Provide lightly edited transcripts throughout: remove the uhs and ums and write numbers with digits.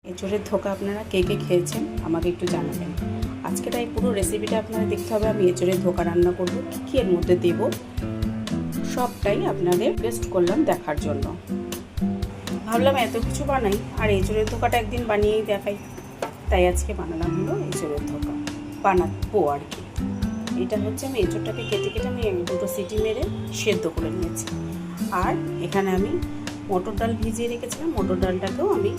এঁচোড়ের ধোকা আপনারা কে কে খেয়েছেন আমাকে একটু জানাবেন। আজকে তাই পুরো রেসিপিটা আপনারা দেখতে হবে। আমি এঁচোড়ের ধোকা রান্না করব, কী কী এর মধ্যে দেব সবটাই আপনাদের রিকোয়েস্ট করলাম দেখার জন্য। ভাবলাম এত কিছু বানাই আর এঁচোড়ের ধোকাটা একদিন বানিয়েই দেখাই, তাই আজকে বানালাম হলো এঁচোড়ের ধোকা। বানাবো আর কি। এটা হচ্ছে আমি এঁচোড়টাকে কেটে কেটে আমি দুটো সিটি মেরে সেদ্ধ করে নিয়েছি। আর এখানে আমি মটর ডাল ভিজিয়ে রেখেছিলাম, মটর ডালটাকেও আমি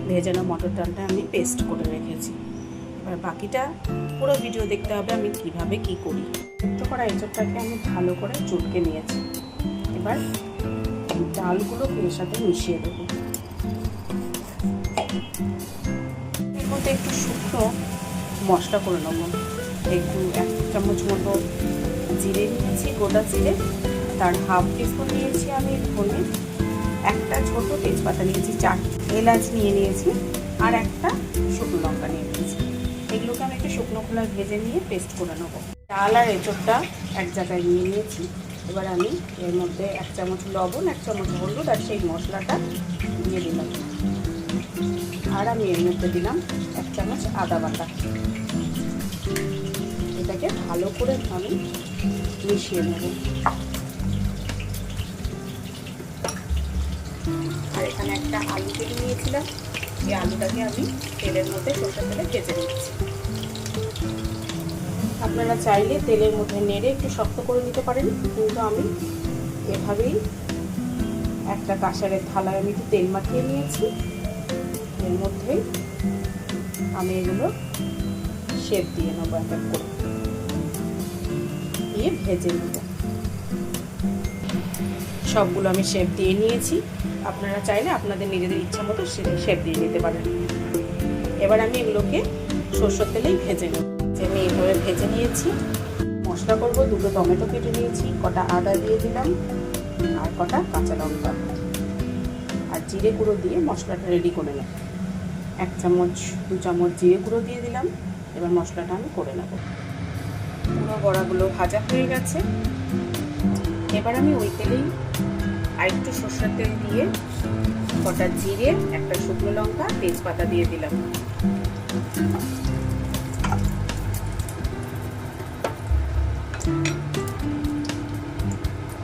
ভেজানো মটর ডালটা আমি পেস্ট করে রেখেছি। এবার বাকিটা পুরো ভিডিও দেখতে হবে আমি কিভাবে কি করি। সেদ্ধ করা এঁচোড়টাকে আমি ভালো করে চটকে নিয়েছি। এবার ডালগুলো এর সাথে মিশিয়ে দেবো। এর মধ্যে একটু শুকনো মশলা করে নেবো। একটু 1 চামচ মতো জিরে নিয়েছি, গোটা জিরে, তার হাফ টিস্পুন নিয়েছি আমি ধনে, একটা ছোট তেজপাতা নিয়েছি, 4 এলাচ নিয়েছি, আর একটা শুকনো লঙ্কা নিয়ে নিয়েছি। এগুলোকে আমি একটু শুকনো খোলায় ভেজে নিয়ে পেস্ট করে নেবো। ডাল আর এঁচোড়টা এক জায়গায় নিয়ে নিয়েছি। এবার আমি এর মধ্যে 1 চামচ লবণ, 1 চামচ হলুদ আর সেই মশলাটা দিয়ে দিলাম। আর আমি এর মধ্যে দিলাম 1 চামচ আদা বাটা। এটাকে ভালো করে আমি মিশিয়ে নেব। আর এখানে একটা আলু কেটে নিয়েছিলাম, এই আলুটাকে আমি তেলের মধ্যে সরষের তেলে ভেজে নিচ্ছি। আপনারা চাইলে তেলের মধ্যে নেড়ে একটু শক্ত করে নিতে পারেন, কিন্তু আমি এভাবেই একটা কাঁসারের থালায় আমি একটু তেল মাখিয়ে নিয়েছি। এর মধ্যেই আমি এগুলো শেপ দিয়ে নেবো, এক এক করে দিয়ে ভেজে নেব। সবগুলো আমি শেপ দিয়ে নিয়েছি। আপনারা চাইলে আপনাদের নিজেদের ইচ্ছা মতো শেপ দিয়ে নিতে পারেন। এবার আমি এগুলোকে সরষের তেলেই ভেজে নেব। আমি এইভাবে ভেজে নিয়েছি। মশলা করব, 2টো টমেটো কেটে নিয়েছি, কটা আদা দিয়ে দিলাম আর কটা কাঁচা লঙ্কা আর জিরে গুঁড়ো দিয়ে মশলাটা রেডি করে নেব। 1 চামচ 2 চামচ জিরে গুঁড়ো দিয়ে দিলাম। এবার মশলাটা আমি করে নেব। পুরো বড়াগুলো ভাজা হয়ে গেছে। এবার আমি ওই তেলেই আরেকটু সরষের তেল দিয়ে কটা জিরে, একটা শুকনো লঙ্কা, তেজপাতা দিয়ে দিলাম।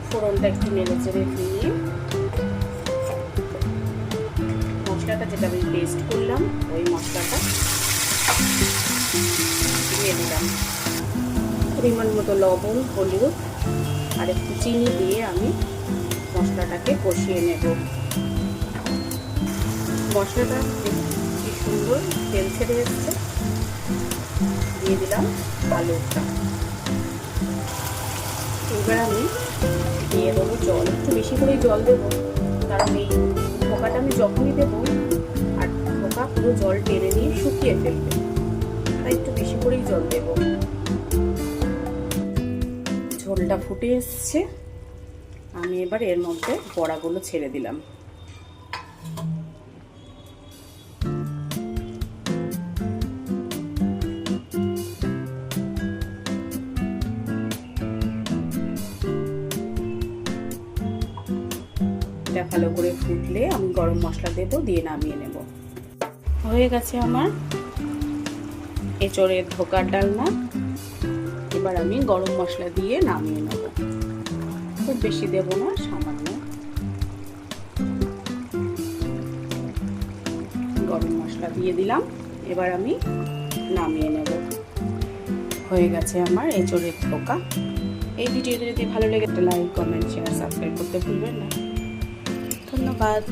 ফোড়নটা একটু নেড়ে চেড়ে দিয়ে মশলাটা যেটা আমি পেস্ট করলাম ওই মশলাটা দিয়ে দিলাম। পরিমাণ মতো লবণ, হলুদ আর একটু চিনি দিয়ে আমি মশলাটাকে কষিয়ে নেব। মশলাটা কি সুন্দর তেল ছেড়ে এসছে। দিয়ে দিলাম আলুটা। এবার আমি দিয়ে দেবো জল, একটু বেশি করেই জল দেবো, কারণ এই ধোকাটা আমি যখনই দেবো আর ধোকা পুরো জল টেনে নিয়ে শুকিয়ে ফেলবে, তাই একটু বেশি করেই জল দেবো। ঝোলটা ফুটে এসছে। আমি এবার এর মধ্যে বড়াগুলো ছেড়ে দিলাম। এটা ভালো করে ফুটলে আমি গরম মশলা দেবো, দিয়ে নামিয়ে নেব। হয়ে গেছে আমার এঁচোড়ের ধোকার ডালনা। এবার আমি গরম মশলা দিয়ে নামিয়ে নেব। খুব বেশি দেব না, সামান্য গরম মশলা দিয়ে দিলাম। এবার আমি নামিয়ে নেব। হয়ে গেছে আমার এঁচোড়ের ধোকা। এই ভিডিওটা যদি ভালো লেগে একটা লাইক, কমেন্ট, শেয়ার, সাবস্ক্রাইব করতে ভুলবেন না। ধন্যবাদ।